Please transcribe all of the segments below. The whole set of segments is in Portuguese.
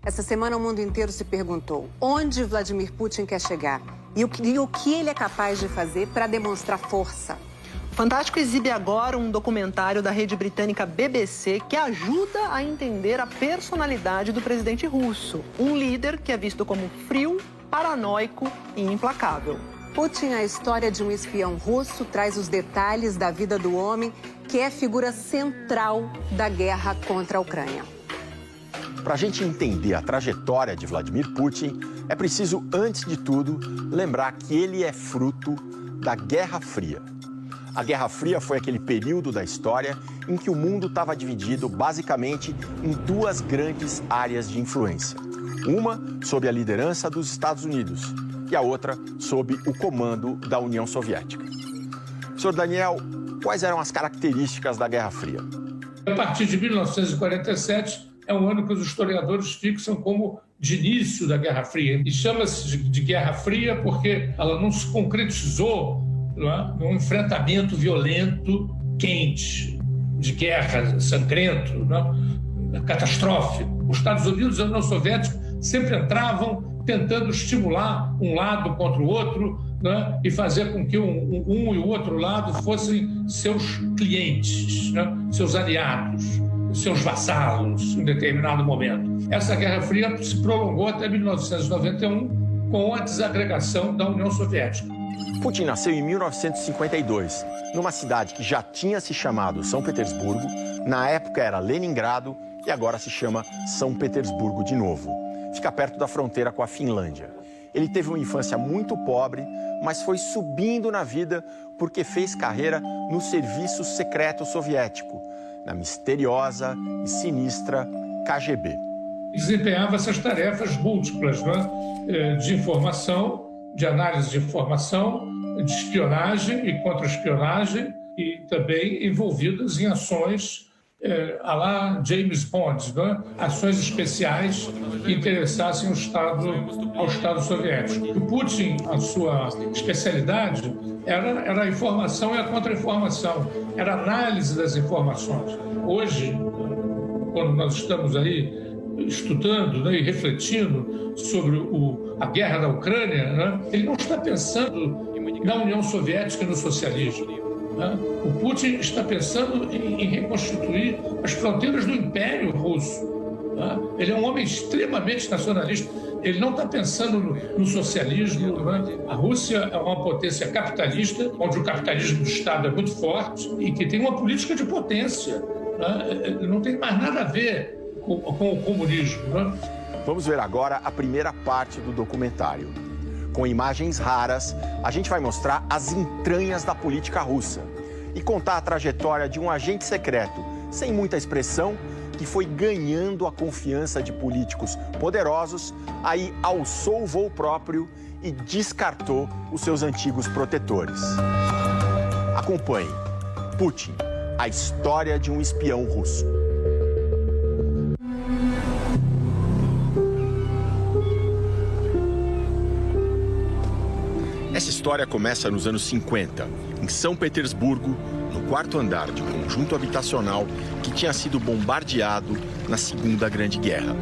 Essa semana o mundo inteiro se perguntou onde Vladimir Putin quer chegar e o que ele é capaz de fazer para demonstrar força. O Fantástico exibe agora um documentário da rede britânica BBC que ajuda a entender a personalidade do presidente russo. Um líder que é visto como frio, paranoico e implacável. Putin, a história de um espião russo, traz os detalhes da vida do homem que é figura central da guerra contra a Ucrânia. Para a gente entender a trajetória de Vladimir Putin, é preciso, antes de tudo, lembrar que ele é fruto da Guerra Fria. A Guerra Fria foi aquele período da história em que o mundo estava dividido basicamente em duas grandes áreas de influência. Uma sob a liderança dos Estados Unidos e a outra sob o comando da União Soviética. Senhor Daniel, quais eram as características da Guerra Fria? A partir de 1947, é um ano que os historiadores fixam como de início da Guerra Fria. E chama-se de Guerra Fria porque ela não se concretizou num enfrentamento violento, quente, de guerra, sangrento, catastrófico. Os Estados Unidos e a União Soviética sempre entravam tentando estimular um lado contra o outro, e fazer com que um e o outro lado fossem seus clientes, seus aliados, seus vassalos em determinado momento. Essa Guerra Fria se prolongou até 1991 com a desagregação da União Soviética. Putin nasceu em 1952, numa cidade que já tinha se chamado São Petersburgo, na época era Leningrado e agora se chama São Petersburgo de novo. Fica perto da fronteira com a Finlândia. Ele teve uma infância muito pobre, mas foi subindo na vida porque fez carreira no serviço secreto soviético, na misteriosa e sinistra KGB. Desempenhava essas tarefas múltiplas, de informação, de análise de informação, de espionagem e contra-espionagem e também envolvidas em ações à la James Bond, ações especiais que interessassem ao Estado soviético. O Putin, a sua especialidade era a informação e a contra-informação, era a análise das informações. Hoje, quando nós estamos aí estudando e refletindo sobre a guerra da Ucrânia, ele não está pensando na União Soviética e no socialismo. O Putin está pensando em reconstituir as fronteiras do Império Russo. Ele é um homem extremamente nacionalista. Ele não está pensando no socialismo. A Rússia é uma potência capitalista, onde o capitalismo do Estado é muito forte e que tem uma política de potência. Não tem mais nada a ver com o comunismo. Vamos ver agora a primeira parte do documentário. Com imagens raras, a gente vai mostrar as entranhas da política russa e contar a trajetória de um agente secreto, sem muita expressão, que foi ganhando a confiança de políticos poderosos, aí alçou o voo próprio e descartou os seus antigos protetores. Acompanhe Putin, a história de um espião russo. Essa história começa nos anos 50, em São Petersburgo, no quarto andar de um conjunto habitacional que tinha sido bombardeado na Segunda Grande Guerra.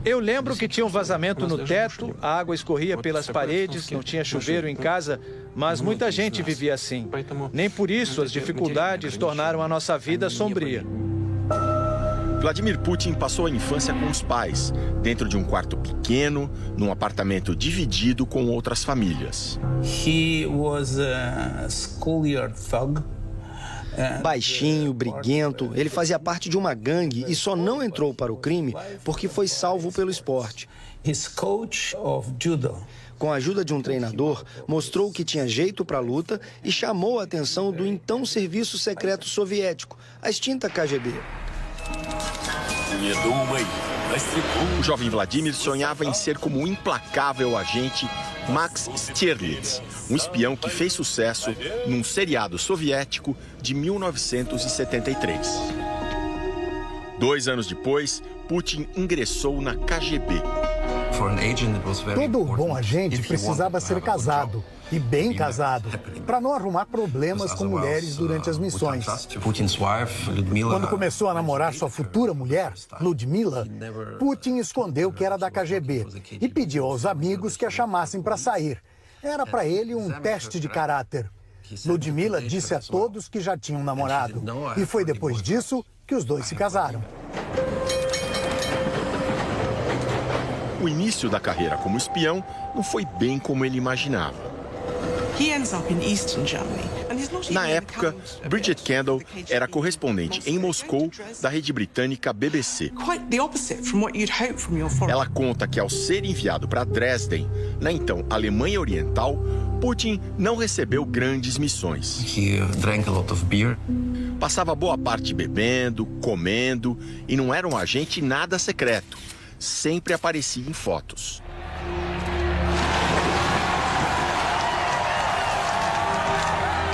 Eu lembro que tinha um vazamento no teto, a água escorria pelas paredes, não tinha chuveiro em casa, mas muita gente vivia assim. Nem por isso as dificuldades tornaram a nossa vida sombria. Vladimir Putin passou a infância com os pais, dentro de um quarto pequeno, num apartamento dividido com outras famílias. He was a schoolyard thug. Baixinho, briguento, ele fazia parte de uma gangue e só não entrou para o crime porque foi salvo pelo esporte. His coach of judo. Com a ajuda de um treinador, mostrou que tinha jeito para a luta e chamou a atenção do então Serviço Secreto Soviético, a extinta KGB. O jovem Vladimir sonhava em ser como o implacável agente Max Stirlitz, um espião que fez sucesso num seriado soviético de 1973. 2 anos depois, Putin ingressou na KGB. Todo bom agente precisava ser casado, e bem casado, para não arrumar problemas com mulheres durante as missões. Quando começou a namorar sua futura mulher, Ludmila, Putin escondeu que era da KGB e pediu aos amigos que a chamassem para sair. Era para ele um teste de caráter. Ludmila disse a todos que já tinham namorado, e foi depois disso que os dois se casaram. O início da carreira como espião não foi bem como ele imaginava. Na época, Bridget Kendall era correspondente em Moscou da rede britânica BBC. Ela conta que ao ser enviado para Dresden, na então Alemanha Oriental, Putin não recebeu grandes missões. Passava boa parte bebendo, comendo e não era um agente nada secreto. Sempre aparecia em fotos.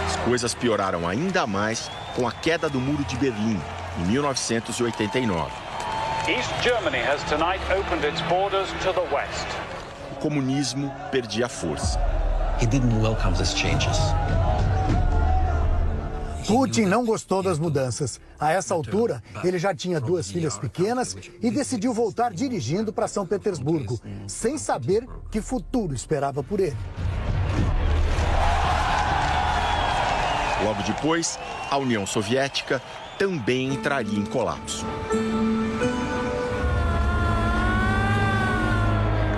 As coisas pioraram ainda mais com a queda do Muro de Berlim, em 1989. East Germany has tonight opened its borders to the west. O comunismo perdia força. He didn't welcome these changes. Putin não gostou das mudanças. A essa altura, ele já tinha 2 filhas pequenas e decidiu voltar dirigindo para São Petersburgo, sem saber que futuro esperava por ele. Logo depois, a União Soviética também entraria em colapso.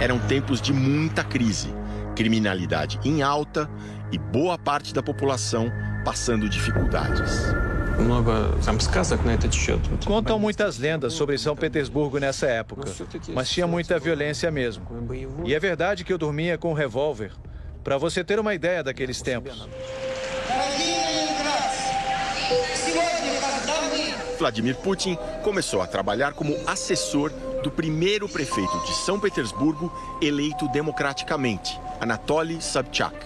Eram tempos de muita crise, criminalidade em alta e boa parte da população passando dificuldades. Contam muitas lendas sobre São Petersburgo nessa época, mas tinha muita violência mesmo. E é verdade que eu dormia com um revólver, para você ter uma ideia daqueles tempos. Vladimir Putin começou a trabalhar como assessor do primeiro prefeito de São Petersburgo eleito democraticamente, Anatoly Sobchak.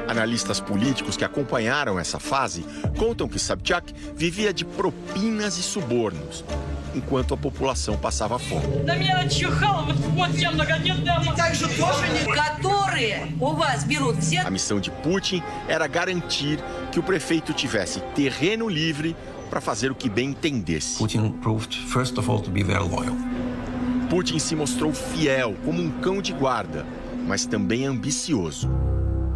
Analistas políticos que acompanharam essa fase contam que Sobchak vivia de propinas e subornos, enquanto a população passava fome. A missão de Putin era garantir que o prefeito tivesse terreno livre para fazer o que bem entendesse. Putin se mostrou fiel como um cão de guarda, mas também ambicioso.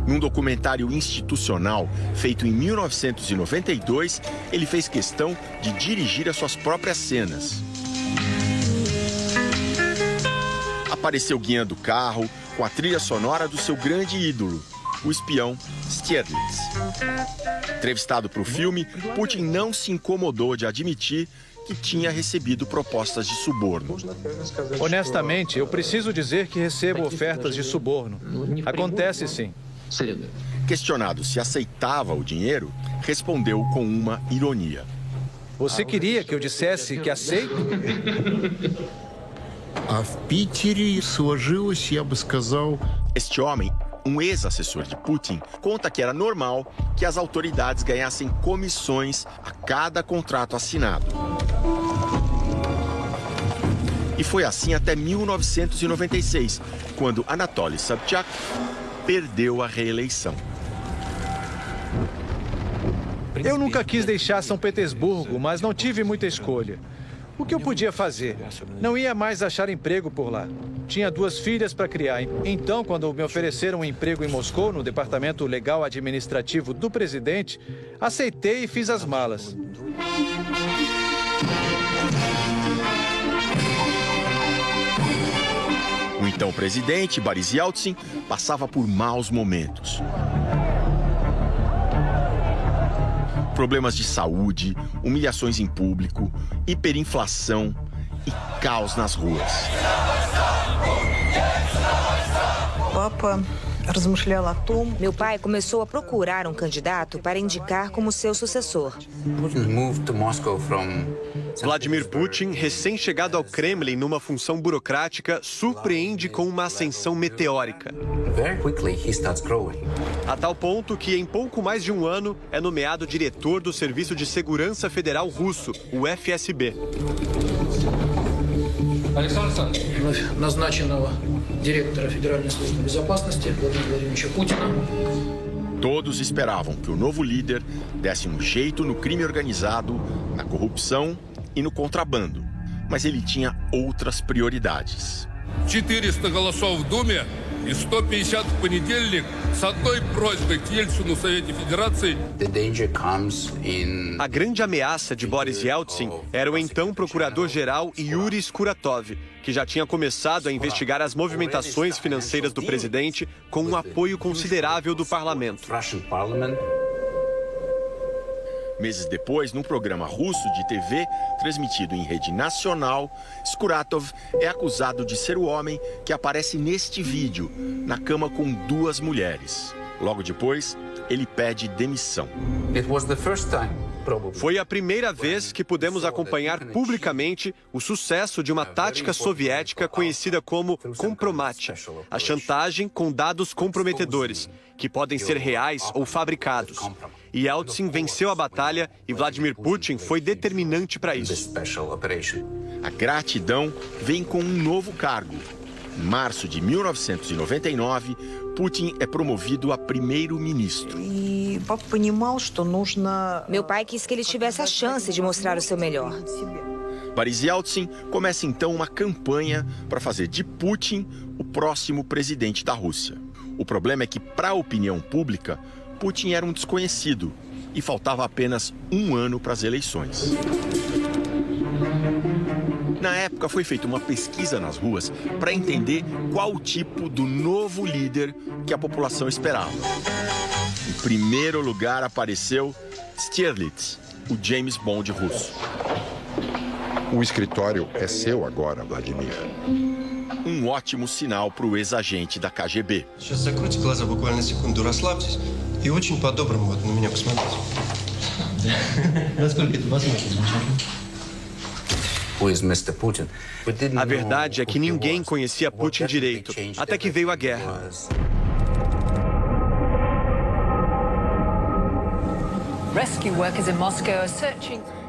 Num documentário institucional feito em 1992, ele fez questão de dirigir as suas próprias cenas. Apareceu guiando o carro com a trilha sonora do seu grande ídolo, o espião Stieglitz. Entrevistado para o filme, Putin não se incomodou de admitir que tinha recebido propostas de suborno. Honestamente, eu preciso dizer que recebo ofertas de suborno. Acontece sim. Questionado se aceitava o dinheiro, respondeu com uma ironia. Você queria que eu dissesse que aceito? Este homem, um ex-assessor de Putin, conta que era normal que as autoridades ganhassem comissões a cada contrato assinado. E foi assim até 1996, quando Anatoly Sobchak perdeu a reeleição. Eu nunca quis deixar São Petersburgo, mas não tive muita escolha. O que eu podia fazer? Não ia mais achar emprego por lá. Tinha 2 filhas para criar. Então, quando me ofereceram um emprego em Moscou, no departamento legal administrativo do presidente, aceitei e fiz as malas. O então presidente, Boris Yeltsin, passava por maus momentos. Problemas de saúde, humilhações em público, hiperinflação e caos nas ruas. Meu pai começou a procurar um candidato para indicar como seu sucessor. Vladimir Putin, recém-chegado ao Kremlin numa função burocrática, surpreende com uma ascensão meteórica. A tal ponto que, em pouco mais de um ano, é nomeado diretor do Serviço de Segurança Federal Russo, o FSB. Александр Александрович, вновь назначенного директора Федеральной службы безопасности Владимира Владимировича Путина. Todos esperavam que o novo líder desse um jeito no crime organizado, na corrupção e no contrabando. Mas ele tinha outras prioridades. 400 голосов в Думе и 150 в понедельник с одной просьбой к Ельцину в Совете Федерации. A grande ameaça de Boris Yeltsin era o então procurador-geral Yuri Skuratov, que já tinha começado a investigar as movimentações financeiras do presidente com um apoio considerável do parlamento. Meses depois, num programa russo de TV, transmitido em rede nacional, Skuratov é acusado de ser o homem que aparece neste vídeo, na cama com duas mulheres. Logo depois, ele pede demissão. Foi a primeira vez que pudemos acompanhar publicamente o sucesso de uma tática soviética conhecida como kompromat, a chantagem com dados comprometedores, que podem ser reais ou fabricados. Yeltsin venceu a batalha e Vladimir Putin foi determinante para isso. A gratidão vem com um novo cargo. Em março de 1999, Putin é promovido a primeiro-ministro. Meu pai quis que ele tivesse a chance de mostrar o seu melhor. Boris Yeltsin começa então uma campanha para fazer de Putin o próximo presidente da Rússia. O problema é que, para a opinião pública, Putin era um desconhecido e faltava apenas um ano para as eleições. Na época, foi feita uma pesquisa nas ruas para entender qual o tipo do novo líder que a população esperava. Em primeiro lugar apareceu Stiglitz, o James Bond russo. O escritório é seu agora, Vladimir. Um ótimo sinal para o ex-agente da KGB. Сейчас закройте глаза буквально секунду, расслабьтесь и очень по-доброму вот на меня посмотрите. Насколько это возможно? A verdade é que ninguém conhecia Putin direito, até que veio a guerra.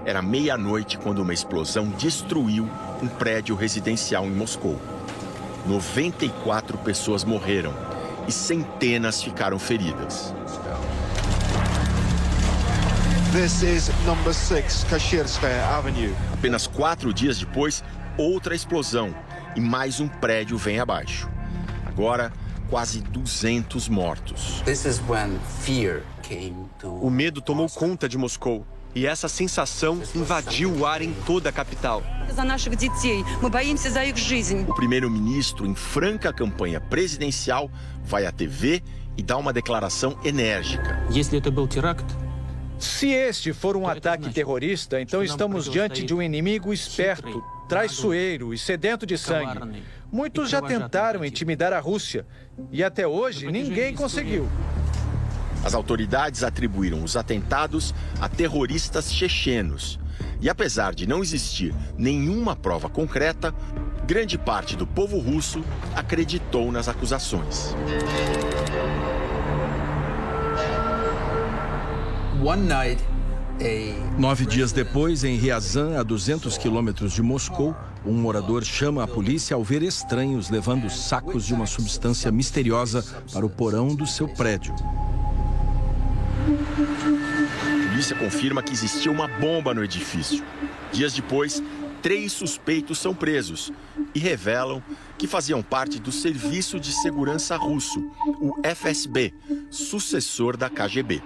Era meia-noite quando uma explosão destruiu um prédio residencial em Moscou. 94 pessoas morreram e centenas ficaram feridas. This is number 6 Kashirskaya Avenue. Apenas 4 dias depois, outra explosão e mais um prédio vem abaixo. Agora, quase 200 mortos. O medo tomou conta de Moscou e essa sensação invadiu o ar em toda a capital. O primeiro-ministro, em franca campanha presidencial, vai à TV e dá uma declaração enérgica. Se este for um ataque terrorista, então estamos diante de um inimigo esperto, traiçoeiro e sedento de sangue. Muitos já tentaram intimidar a Rússia e até hoje ninguém conseguiu. As autoridades atribuíram os atentados a terroristas chechenos. E apesar de não existir nenhuma prova concreta, grande parte do povo russo acreditou nas acusações. 9 dias depois, em Ryazan, a 200 quilômetros de Moscou, um morador chama a polícia ao ver estranhos levando sacos de uma substância misteriosa para o porão do seu prédio. A polícia confirma que existia uma bomba no edifício. Dias depois, 3 suspeitos são presos e revelam que faziam parte do Serviço de Segurança Russo, o FSB, sucessor da KGB.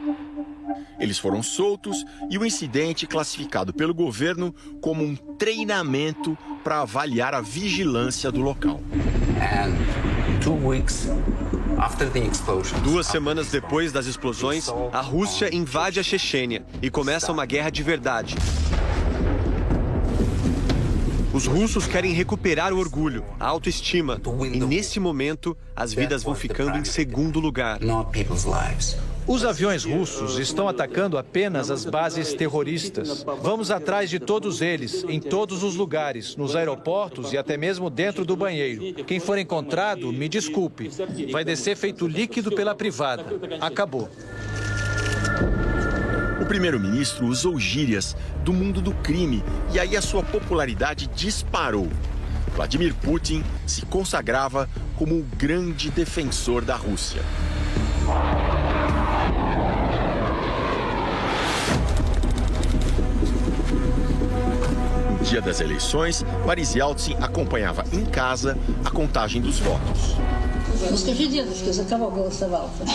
Eles foram soltos e o incidente classificado pelo governo como um treinamento para avaliar a vigilância do local. 2 semanas depois das explosões, a Rússia invade a Chechênia e começa uma guerra de verdade. Os russos querem recuperar o orgulho, a autoestima, e nesse momento as vidas vão ficando em segundo lugar. Os aviões russos estão atacando apenas as bases terroristas. Vamos atrás de todos eles, em todos os lugares, nos aeroportos e até mesmo dentro do banheiro. Quem for encontrado, me desculpe, vai descer feito líquido pela privada. Acabou. O primeiro-ministro usou gírias do mundo do crime e aí a sua popularidade disparou. Vladimir Putin se consagrava como o grande defensor da Rússia. No dia das eleições, Boris Yeltsin acompanhava em casa a contagem dos votos. Ну скажи, дедушка, за кого голосовал-то?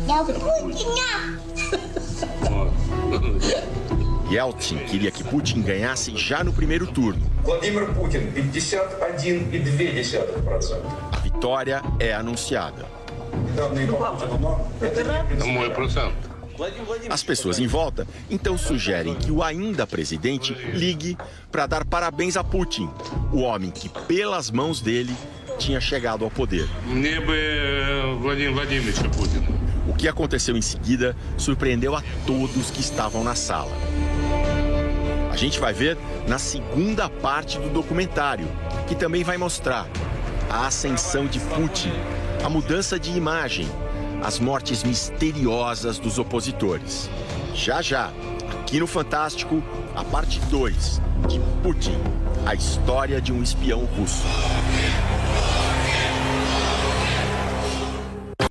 Я Путина! Yeltsin queria que Putin ganhasse já no primeiro turno. Vladimir Putin, 51,2%. A vitória é anunciada. As pessoas em volta então sugerem que o ainda presidente ligue para dar parabéns a Putin, o homem que, pelas mãos dele, tinha chegado ao poder. O que aconteceu em seguida surpreendeu a todos que estavam na sala. A gente vai ver na segunda parte do documentário, que também vai mostrar a ascensão de Putin, a mudança de imagem, as mortes misteriosas dos opositores. Já já, aqui no Fantástico, a parte 2 de Putin, a história de um espião russo.